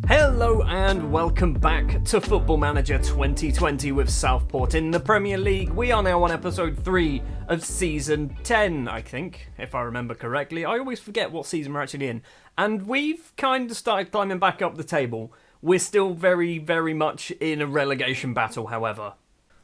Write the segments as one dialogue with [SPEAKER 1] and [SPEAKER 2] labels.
[SPEAKER 1] Hello and welcome back to Football Manager 2020 with Southport in the Premier League. We are now on episode 3 of season 10, I think, if I remember correctly. I always forget what season we're actually in. And we've kind of started climbing back up the table. We're still very, very much in a relegation battle, however.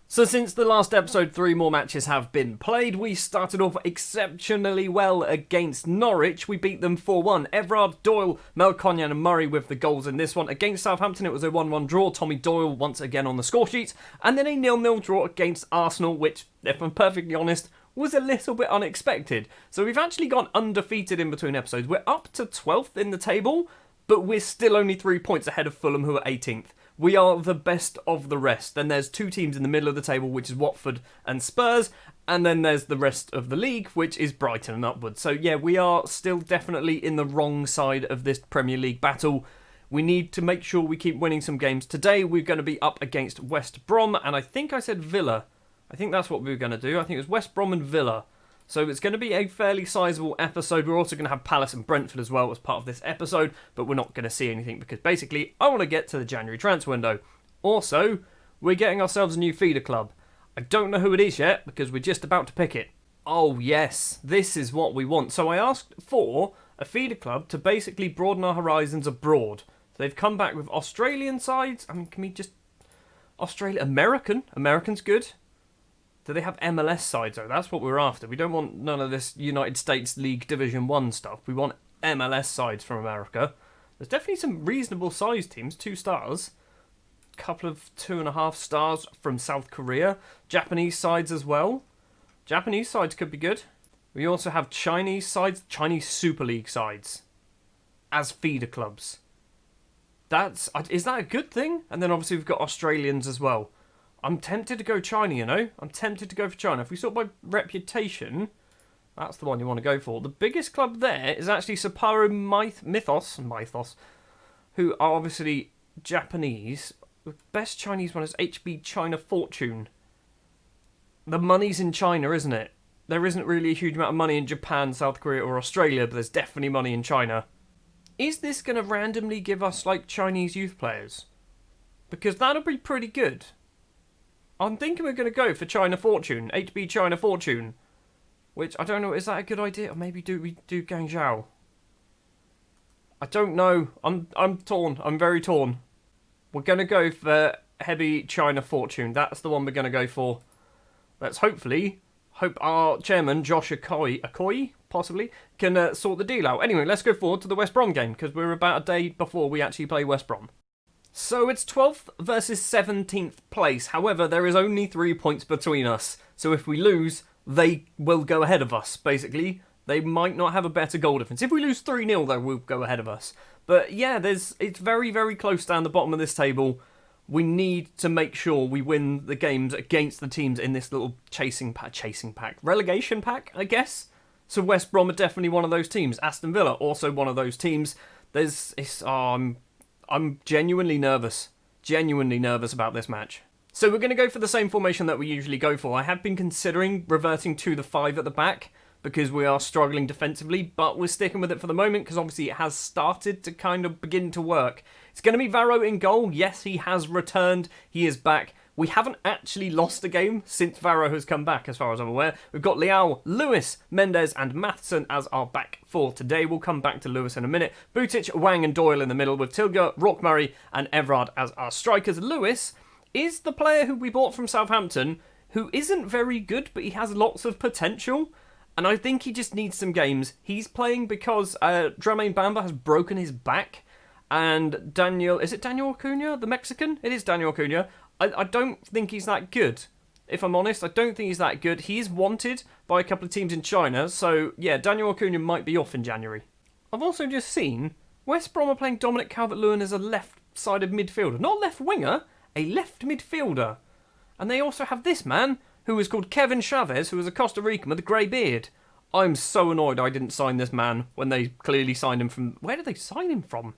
[SPEAKER 1] So since the last episode, 3 more matches have been played. We started off exceptionally well against Norwich. We beat them 4-1. Everard, Doyle, Melkonyan and Murray with the goals in this one. Against Southampton, it was a 1-1 draw. Tommy Doyle once again on the score sheet. And then a 0-0 draw against Arsenal, which, if I'm perfectly honest, was a little bit unexpected. So we've actually gone undefeated in between episodes. We're up to 12th in the table, but we're still only 3 points ahead of Fulham, who are 18th. We are the best of the rest. Then there's 2 teams in the middle of the table, which is Watford and Spurs. And then there's the rest of the league, which is Brighton and upwards. So yeah, we are still definitely in the wrong side of this Premier League battle. We need to make sure we keep winning some games. Today we're going to be up against West Brom. And I think I said Villa. I think that's what we were going to do. I think it was West Brom and Villa. So it's going to be a fairly sizable episode. We're also going to have Palace and Brentford as well as part of this episode, but we're not going to see anything because basically I want to get to the January transfer window. Also, we're getting ourselves a new feeder club. I don't know who it is yet because we're just about to pick it. Oh yes, this is what we want. So I asked for a feeder club to basically broaden our horizons abroad. So they've come back with Australian sides. I mean, can we just... American's good. Do they have MLS sides though? That's what we're after. We don't want none of this United States League Division 1 stuff. We want MLS sides from America. There's definitely some reasonable sized teams. 2 stars. A couple of 2.5 stars from South Korea. Japanese sides as well. Japanese sides could be good. We also have Chinese sides. Chinese Super League sides. As feeder clubs. Is that a good thing? And then obviously we've got Australians as well. I'm tempted to go China, you know? I'm tempted to go for China. If we sort by reputation, that's the one you want to go for. The biggest club there is actually Sapporo Mythos, who are obviously Japanese. The best Chinese one is HB China Fortune. The money's in China, isn't it? There isn't really a huge amount of money in Japan, South Korea or Australia, but there's definitely money in China. Is this going to randomly give us, like, Chinese youth players? Because that'll be pretty good. I'm thinking we're going to go for China Fortune, HB China Fortune. Which, I don't know, is that a good idea? Or maybe we do Guangzhou? I don't know. I'm torn. I'm very torn. We're going to go for heavy China Fortune. That's the one we're going to go for. Let's hope our chairman, Josh Okoye, possibly, can sort the deal out. Anyway, let's go forward to the West Brom game, because we're about a day before we actually play West Brom. So it's 12th versus 17th place. However, there is only 3 points between us. So if we lose, they will go ahead of us, basically. They might not have a better goal difference. If we lose 3-0, though, we'll go ahead of us. But yeah, it's very, very close down the bottom of this table. We need to make sure we win the games against the teams in this little relegation pack, I guess. So West Brom are definitely one of those teams. Aston Villa, also one of those teams. I'm genuinely nervous about this match. So we're going to go for the same formation that we usually go for. I have been considering reverting to the 5 at the back because we are struggling defensively, but we're sticking with it for the moment because obviously it has started to kind of begin to work. It's going to be Varro in goal. Yes, he has returned. He is back. We haven't actually lost a game since Varro has come back, as far as I'm aware. We've got Leao, Lewis, Mendes and Matheson as our back 4 today. We'll come back to Lewis in a minute. Butic, Wang and Doyle in the middle with Tilger, Rock Murray and Everard as our strikers. Lewis is the player who we bought from Southampton, who isn't very good, but he has lots of potential. And I think he just needs some games. He's playing because Jermaine Bamba has broken his back. And is it Daniel Acuna, the Mexican? It is Daniel Acuna. I don't think he's that good. If I'm honest, I don't think he's that good. He is wanted by a couple of teams in China. So, yeah, Daniel Acuna might be off in January. I've also just seen West Brom are playing Dominic Calvert-Lewin as a left-sided midfielder. Not left winger, a left midfielder. And they also have this man, who is called Kevin Chavez, who is a Costa Rican with a grey beard. I'm so annoyed I didn't sign this man when they clearly signed him from... Where did they sign him from?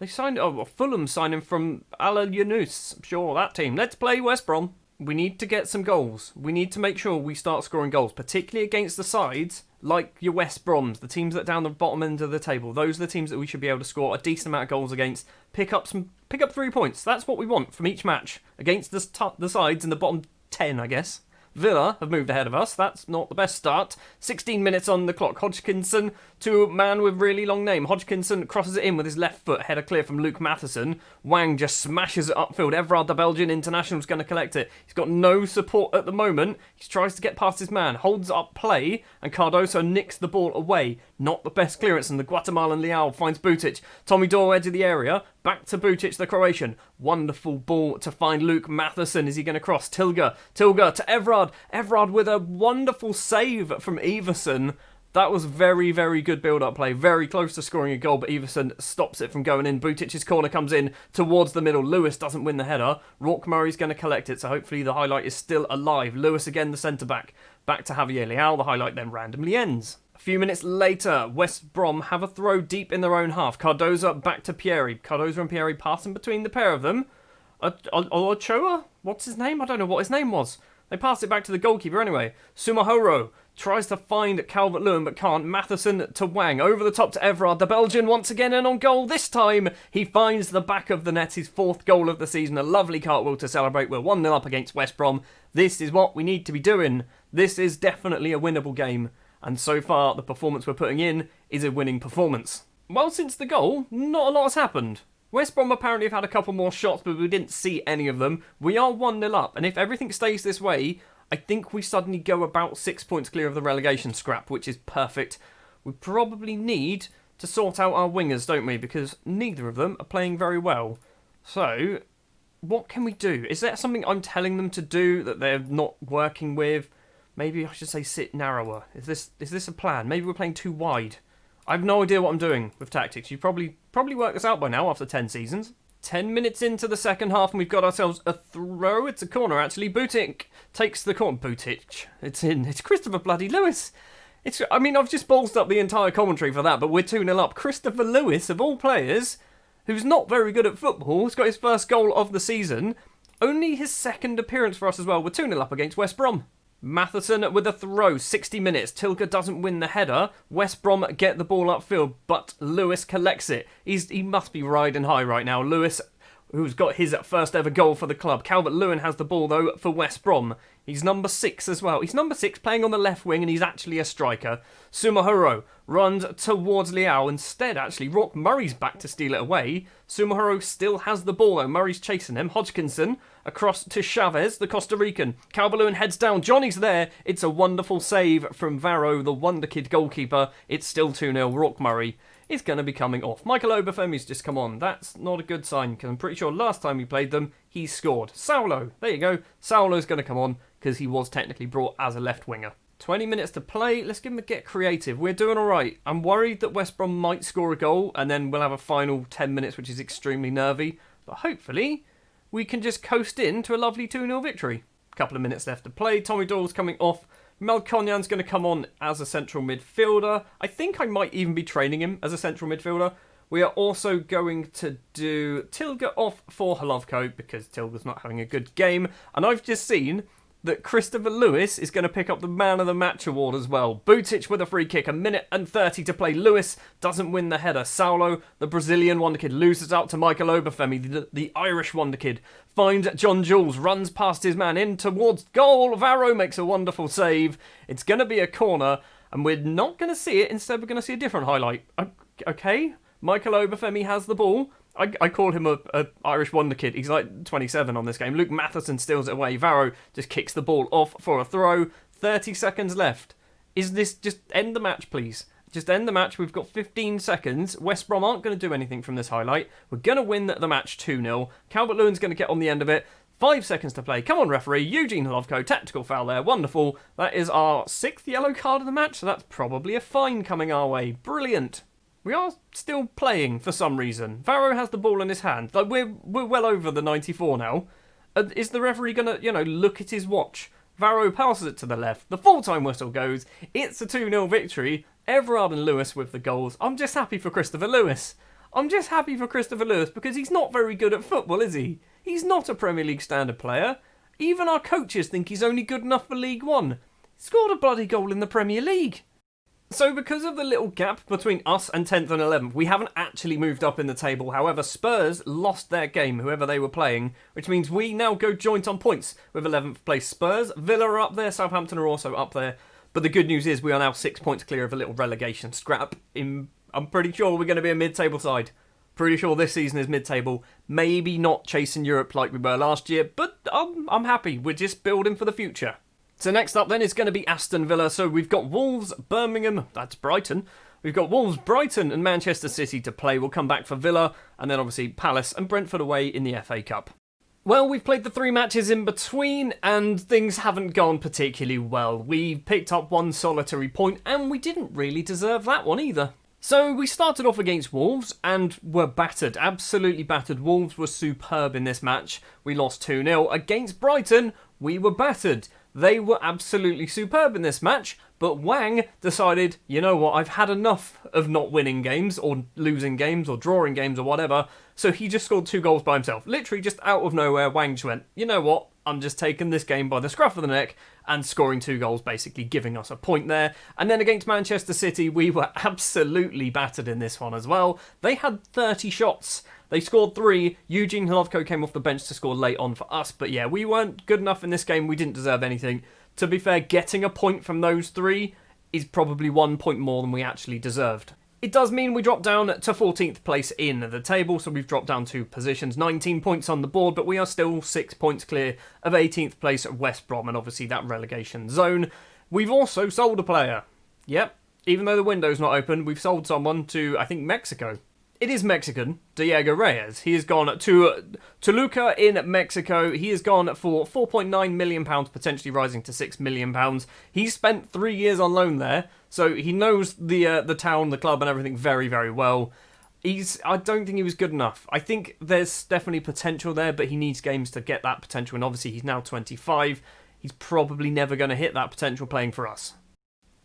[SPEAKER 1] Fulham signed him from Al Yunus. Sure, that team. Let's play West Brom. We need to get some goals. We need to make sure we start scoring goals, particularly against the sides like your West Broms, the teams that are down the bottom end of the table. Those are the teams that we should be able to score a decent amount of goals against. Pick up 3 points. That's what we want from each match against the sides in the bottom 10, I guess. Villa have moved ahead of us. That's not the best start. 16 minutes on the clock. Hodgkinson to a man with really long name. Hodgkinson crosses it in with his left foot. Header clear from Luke Matheson. Wang just smashes it upfield. Everard, the Belgian international, is going to collect it. He's got no support at the moment. He tries to get past his man. Holds up play. And Cardoso nicks the ball away. Not the best clearance. And the Guatemalan Leal finds Butic. Tommy Doyle, edge of the area. Back to Butic, the Croatian. Wonderful ball to find Luke Matheson. Is he going to cross? Tilga to Everard. Everard with a wonderful save from Everson. That was very, very good build-up play. Very close to scoring a goal, but Everson stops it from going in. Butic's corner comes in towards the middle. Lewis doesn't win the header. Rourke Murray's going to collect it, so hopefully the highlight is still alive. Lewis again, the centre-back. Back to Javier Leal. The highlight then randomly ends. A few minutes later, West Brom have a throw deep in their own half. Cardozo back to Pieri. Cardozo and Pieri passing between the pair of them. Ochoa? What's his name? I don't know what his name was. They passed it back to the goalkeeper anyway. Sumahoro tries to find Calvert-Lewin but can't. Matheson to Wang. Over the top to Everard. The Belgian once again and on goal. This time he finds the back of the net. His 4th goal of the season. A lovely cartwheel to celebrate. We're 1-0 up against West Brom. This is what we need to be doing. This is definitely a winnable game. And so far, the performance we're putting in is a winning performance. Well, since the goal, not a lot has happened. West Brom apparently have had a couple more shots, but we didn't see any of them. We are 1-0 up, and if everything stays this way, I think we suddenly go about 6 points clear of the relegation scrap, which is perfect. We probably need to sort out our wingers, don't we? Because neither of them are playing very well. So, what can we do? Is there something I'm telling them to do that they're not working with? Maybe I should say sit narrower. Is this a plan? Maybe we're playing too wide. I have no idea what I'm doing with tactics. You probably worked this out by now after 10 seasons. 10 minutes into the second half and we've got ourselves a throw. It's a corner actually. Butic takes the corner. Butic. It's in. It's Christopher bloody Lewis. I've just ballsed up the entire commentary for that, but we're 2-0 up. Christopher Lewis, of all players, who's not very good at football, has got his first goal of the season. Only his second appearance for us as well. We're 2-0 up against West Brom. Matheson with a throw, 60 minutes. Tilke doesn't win the header. West Brom get the ball upfield, but Lewis collects it. He must be riding high right now. Lewis, who's got his first ever goal for the club. Calvert-Lewin has the ball, though, for West Brom. He's number 6 as well. He's number 6, playing on the left wing, and he's actually a striker. Sumahoro runs towards Leao. Instead, actually, Rourke Murray's back to steal it away. Sumahoro still has the ball, though. Murray's chasing him. Hodgkinson across to Chavez, the Costa Rican. Calvert-Lewin heads down. Johnny's there. It's a wonderful save from Varro, the wonder kid goalkeeper. It's still 2-0. Rourke Murray is going to be coming off. Michael Obafemi's just come on. That's not a good sign, because I'm pretty sure last time we played them, he scored. Saulo, there you go. Saulo's going to come on, because he was technically brought as a left winger. 20 minutes to play. Let's give him a get creative. We're doing all right. I'm worried that West Brom might score a goal, and then we'll have a final 10 minutes, which is extremely nervy. But hopefully, we can just coast in to a lovely 2-0 victory. A couple of minutes left to play. Tommy Doyle's coming off. Melkonyan's going to come on as a central midfielder. I think I might even be training him as a central midfielder. We are also going to do Tilga off for Halovko because Tilga's not having a good game. And I've just seen that Christopher Lewis is going to pick up the Man of the Match award as well. Butic with a free kick, 1 minute and 30 to play. Lewis doesn't win the header. Saulo, the Brazilian wonder kid, loses out to Michael Obafemi, the Irish wonder kid. Finds John Jules, runs past his man in towards goal. Varro makes a wonderful save. It's going to be a corner, and we're not going to see it. Instead, we're going to see a different highlight. Okay, Michael Obafemi has the ball. I call him a Irish wonder kid. He's like 27 on this game. Luke Matheson steals it away. Varro just kicks the ball off for a throw. 30 seconds left. Is this just end the match, please? Just end the match. We've got 15 seconds. West Brom aren't going to do anything from this highlight. We're going to win the match 2-0. Calvert-Lewin's going to get on the end of it. 5 seconds to play. Come on, referee. Eugene Halovko, tactical foul there. Wonderful. That is our 6th yellow card of the match, so that's probably a fine coming our way. Brilliant. We are still playing for some reason. Varro has the ball in his hand. Like we're well over the 94 now. Is the referee going to, look at his watch? Varro passes it to the left. The full-time whistle goes. It's a 2-0 victory. Everard and Lewis with the goals. I'm just happy for Christopher Lewis. Because he's not very good at football, is he? He's not a Premier League standard player. Even our coaches think he's only good enough for League One. He scored a bloody goal in the Premier League. So because of the little gap between us and 10th and 11th, we haven't actually moved up in the table. However, Spurs lost their game, whoever they were playing, which means we now go joint on points with 11th place Spurs. Villa are up there, Southampton are also up there. But the good news is we are now 6 points clear of a little relegation scrap. I'm pretty sure we're going to be a mid-table side. Pretty sure this season is mid-table. Maybe not chasing Europe like we were last year, but I'm happy. We're just building for the future. So next up then is going to be Aston Villa. So we've got Wolves, Birmingham, that's Brighton. We've got Wolves, Brighton and Manchester City to play. We'll come back for Villa and then obviously Palace and Brentford away in the FA Cup. Well, we've played the 3 matches in between and things haven't gone particularly well. We picked up 1 solitary point and we didn't really deserve that one either. So we started off against Wolves and were battered, absolutely battered. Wolves were superb in this match. We lost 2-0. Against Brighton, we were battered. They were absolutely superb in this match, but Wang decided, you know what, I've had enough of not winning games or losing games or drawing games or whatever, so he just scored 2 goals by himself. Literally just out of nowhere, Wang just went, you know what, I'm just taking this game by the scruff of the neck and scoring 2 goals, basically giving us a point there. And then against Manchester City, we were absolutely battered in this one as well. They had 30 shots. They scored 3. Eugene Hlovko came off the bench to score late on for us. But yeah, we weren't good enough in this game. We didn't deserve anything. To be fair, getting a point from those 3 is probably 1 point more than we actually deserved. It does mean we drop down to 14th place in the table, so we've dropped down 2 positions, 19 points on the board, but we are still 6 points clear of 18th place at West Brom, and obviously that relegation zone. We've also sold a player. Yep, even though the window's not open, we've sold someone to, I think, Mexico. It is Mexican, Diego Reyes. He has gone to Toluca in Mexico. He has gone for £4.9 million, potentially rising to £6 million. He's spent 3 years on loan there, so he knows the town, the club and everything very, very well. I don't think he was good enough. I think there's definitely potential there, but he needs games to get that potential, and obviously he's now 25. He's probably never going to hit that potential playing for us.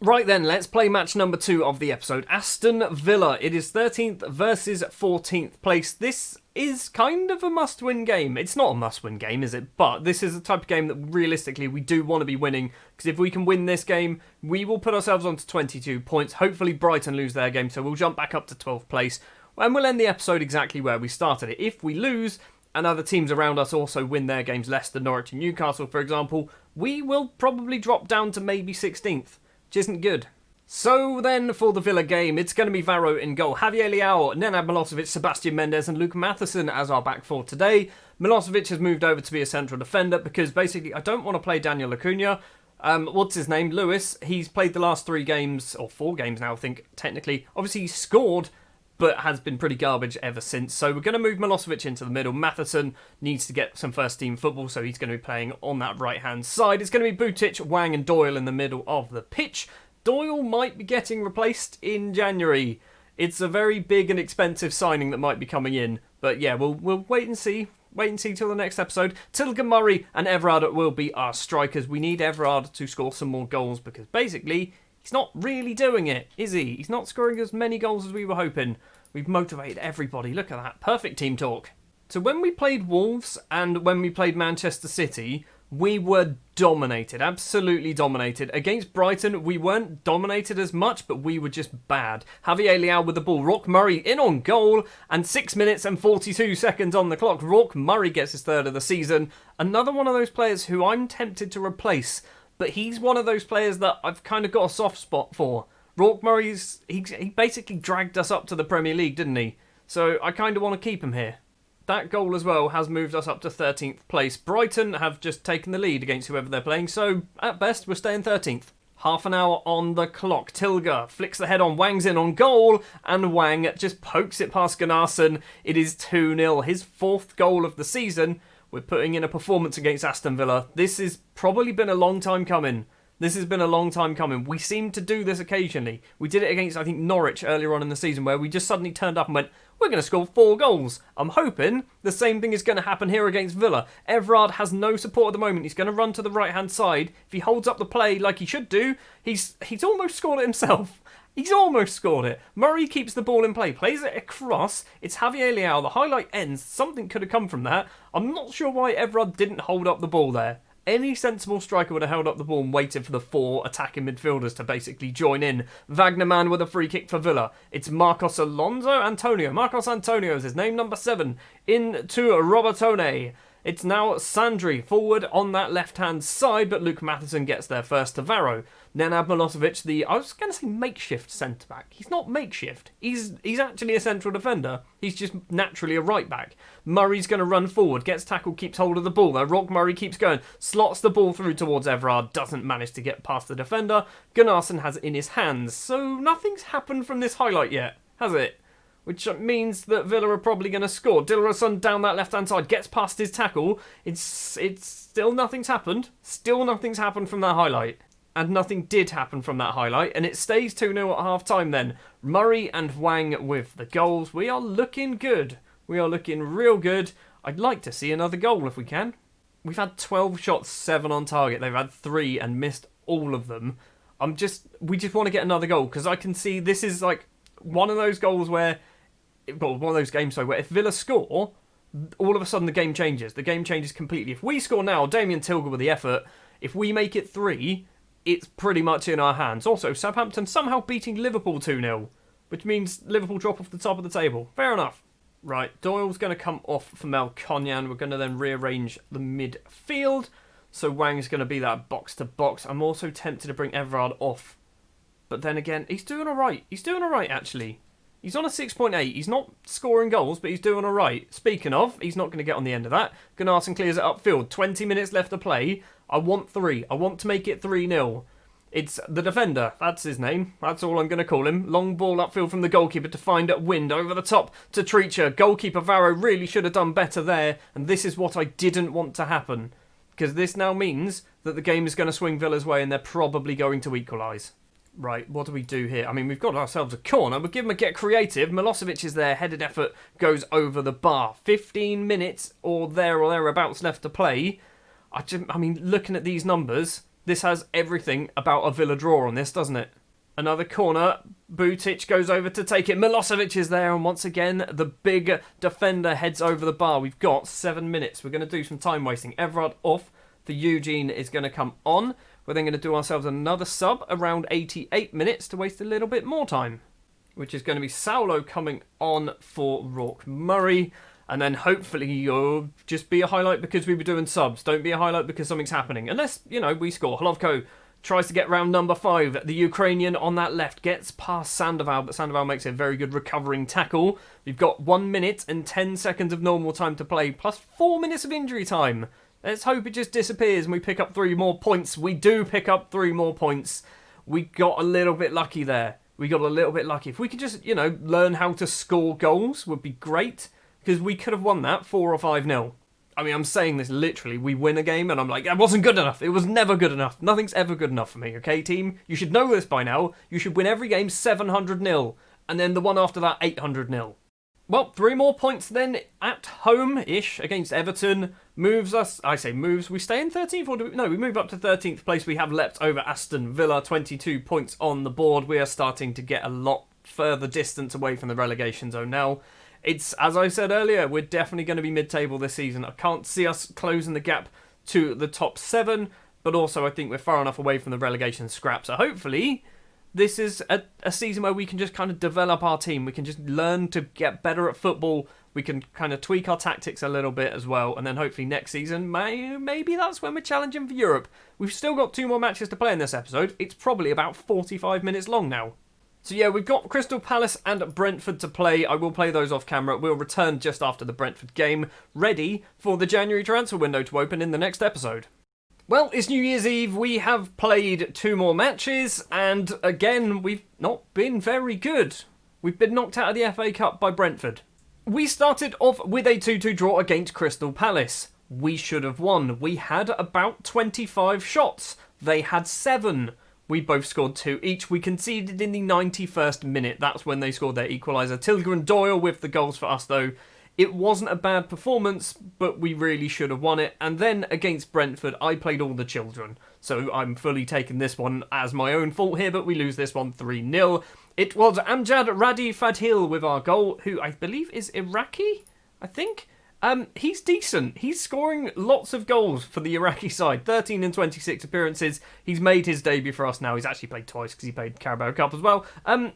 [SPEAKER 1] Right then, let's play match number 2 of the episode. Aston Villa. It is 13th versus 14th place. This is kind of a must-win game. It's not a must-win game, is it? But this is the type of game that realistically we do want to be winning. Because if we can win this game, we will put ourselves onto 22 points. Hopefully Brighton lose their game, so we'll jump back up to 12th place. And we'll end the episode exactly where we started it. If we lose, and other teams around us also win their games, Leicester, Norwich and Newcastle, for example, we will probably drop down to maybe 16th. Which isn't good. So then, for the Villa game, it's going to be Varro in goal. Javier Leao, Nenad Milosevic, Sebastian Mendes and Luke Matheson as our back four today. Milosevic has moved over to be a central defender because basically I don't want to play Daniel Acuna. What's his name? Lewis. He's played the last 3 games, or 4 games now I think, technically. Obviously he scored, but has been pretty garbage ever since. So we're going to move Milosevic into the middle. Matheson needs to get some first-team football, so he's going to be playing on that right-hand side. It's going to be Butic, Wang and Doyle in the middle of the pitch. Doyle might be getting replaced in January. It's a very big and expensive signing that might be coming in. But yeah, we'll wait and see. Wait and see till the next episode. Tilgan Murray and Everard will be our strikers. We need Everard to score some more goals because basically he's not really doing it, is he? He's not scoring as many goals as we were hoping. We've motivated everybody. Look at that. Perfect team talk. So when we played Wolves and when we played Manchester City, we were dominated. Absolutely dominated. Against Brighton, we weren't dominated as much, but we were just bad. Javier Leao with the ball. Rock Murray in on goal. And 6 minutes and 42 seconds on the clock. Rock Murray gets his 3rd of the season. Another one of those players who I'm tempted to replace. But he's one of those players that I've kind of got a soft spot for. Rourke Murray's, he basically dragged us up to the Premier League, didn't he? So I kind of want to keep him here. That goal as well has moved us up to 13th place. Brighton have just taken the lead against whoever they're playing, so at best we're staying 13th. Half an hour on the clock. Tilga flicks the head on, Wang's in on goal, and Wang just pokes it past Gunnarsson. It is 2-0, his 4th goal of the season. We're putting in a performance against Aston Villa. This has probably been a long time coming. This has been a long time coming. We seem to do this occasionally. We did it against, I think, Norwich earlier on in the season where we just suddenly turned up and went, we're going to score 4 goals. I'm hoping the same thing is going to happen here against Villa. Everard has no support at the moment. He's going to run to the right-hand side. If he holds up the play like he should do, he's almost scored it himself. He's almost scored it. Murray keeps the ball in play, plays it across. It's Javier Leao. The highlight ends. Something could have come from that. I'm not sure why Everard didn't hold up the ball there. Any sensible striker would have held up the ball and waited for the 4 attacking midfielders to basically join in. Wagnerman with a free kick for Villa. It's Marcos Antonio. Marcos Antonio is his name, number 7. Into Robertone. It's now Sandri forward on that left-hand side, but Luke Matheson gets there first to Varro. Nenad Milosevic, I was going to say makeshift centre-back. He's not makeshift. He's actually a central defender. He's just naturally a right-back. Murray's going to run forward, gets tackled, keeps hold of the ball. Though Rock Murray keeps going, slots the ball through towards Everard, doesn't manage to get past the defender. Gunnarsson has it in his hands, so nothing's happened from this highlight yet, has it? Which means that Villa are probably going to score. Dilrosun down that left-hand side, gets past his tackle. It's still nothing's happened. Still nothing's happened from that highlight. And nothing did happen from that highlight. And it stays 2-0 at half-time then. Murray and Wang with the goals. We are looking good. We are looking real good. I'd like to see another goal if we can. We've had 12 shots, 7 on target. They've had 3 and missed all of them. We just want to get another goal. Because I can see this is like one of those goals where... Well, one of those games, where if Villa score, all of a sudden the game changes. The game changes completely. If we score now, Damien Tilger with the effort, if we make it 3, it's pretty much in our hands. Also, Southampton somehow beating Liverpool 2-0, which means Liverpool drop off the top of the table. Fair enough. Right, Doyle's going to come off for Melkonyan. We're going to then rearrange the midfield. So Wang's going to be that box-to-box. I'm also tempted to bring Everard off. But then again, he's doing all right. He's doing all right, actually. He's on a 6.8. He's not scoring goals, but he's doing all right. Speaking of, he's not going to get on the end of that. Gunnarsson clears it upfield. 20 minutes left to play. I want 3. I want to make it 3-0. It's the defender. That's his name. That's all I'm going to call him. Long ball upfield from the goalkeeper to find at Wind. Over the top to Treacher. Goalkeeper Varro really should have done better there. And this is what I didn't want to happen. Because this now means that the game is going to swing Villa's way and they're probably going to equalise. Right, what do we do here? I mean, we've got ourselves a corner. We'll give him a get creative. Milosevic is there. Headed effort goes over the bar. 15 minutes or thereabouts left to play. I mean, looking at these numbers, this has everything about a Villa draw on this, doesn't it? Another corner. Butic goes over to take it. Milosevic is there. And once again, the big defender heads over the bar. We've got 7 minutes. We're going to do some time wasting. Everard off. For Eugene is going to come on. We're then going to do ourselves another sub around 88 minutes to waste a little bit more time, which is going to be Saulo coming on for Rourke Murray. And then hopefully you'll just be a highlight because we were doing subs. Don't be a highlight because something's happening. Unless, we score. Hlovko tries to get round number 5. The Ukrainian on that left gets past Sandoval, but Sandoval makes a very good recovering tackle. We've got 1 minute and 10 seconds of normal time to play, plus 4 minutes of injury time. Let's hope it just disappears and we pick up 3 more points. We do pick up 3 more points. We got a little bit lucky there. If we could just, learn how to score goals would be great. Because we could have won that 4 or 5-0. I mean, I'm saying this literally. We win a game and I'm like, that wasn't good enough. It was never good enough. Nothing's ever good enough for me, okay, team? You should know this by now. You should win every game 700-0. And then the one after that, 800-0. Well, 3 more points then at home-ish against Everton. Moves us, we stay in 13th or we move up to 13th place. We have leapt over Aston Villa, 22 points on the board. We are starting to get a lot further distance away from the relegation zone now. It's, as I said earlier, we're definitely going to be mid-table this season. I can't see us closing the gap to the top 7, but also I think we're far enough away from the relegation scrap. So hopefully this is a season where we can just kind of develop our team. We can just learn to get better at football. We can kind of tweak our tactics a little bit as well. And then hopefully next season, maybe that's when we're challenging for Europe. We've still got 2 more matches to play in this episode. It's probably about 45 minutes long now. So yeah, we've got Crystal Palace and Brentford to play. I will play those off camera. We'll return just after the Brentford game, ready for the January transfer window to open in the next episode. Well, it's New Year's Eve. We have played 2 more matches, and again, we've not been very good. We've been knocked out of the FA Cup by Brentford. We started off with a 2-2 draw against Crystal Palace. We should have won. We had about 25 shots. They had 7. We both scored 2 each. We conceded in the 91st minute. That's when they scored their equaliser. Tilger and Doyle with the goals for us, though, It wasn't a bad performance, but we really should have won it. And then against Brentford, I played all the children. So I'm fully taking this one as my own fault here, but we lose this one 3-0. It was Amjad Radi Fadhil with our goal, who I believe is Iraqi, I think. He's decent. He's scoring lots of goals for the Iraqi side. 13 in 26 appearances. He's made his debut for us now. He's actually played twice because he played Carabao Cup as well.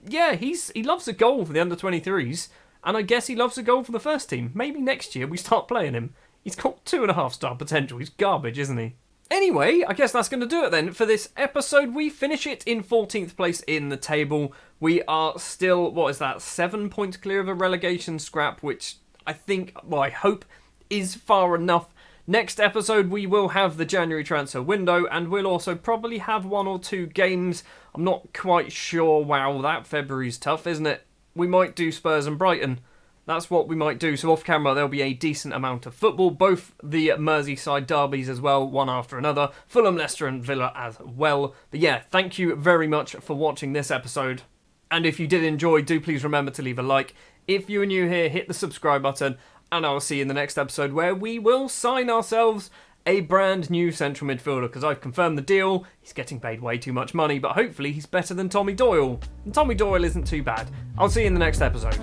[SPEAKER 1] Yeah, he loves a goal for the under-23s. And I guess he loves a goal for the first team. Maybe next year we start playing him. He's got 2.5-star potential. He's garbage, isn't he? Anyway, I guess that's going to do it then for this episode. We finish it in 14th place in the table. We are still, 7 points clear of a relegation scrap, which I think, I hope is far enough. Next episode, we will have the January transfer window, and we'll also probably have 1 or 2 games. I'm not quite sure. Wow, that February's tough, isn't it? We might do Spurs and Brighton. That's what we might do. So off camera, there'll be a decent amount of football. Both the Merseyside derbies as well, one after another. Fulham, Leicester and Villa as well. But yeah, thank you very much for watching this episode. And if you did enjoy, do please remember to leave a like. If you're new here, hit the subscribe button. And I'll see you in the next episode where we will sign ourselves a brand new central midfielder, because I've confirmed the deal. He's getting paid way too much money, but hopefully he's better than Tommy Doyle. And Tommy Doyle isn't too bad. I'll see you in the next episode.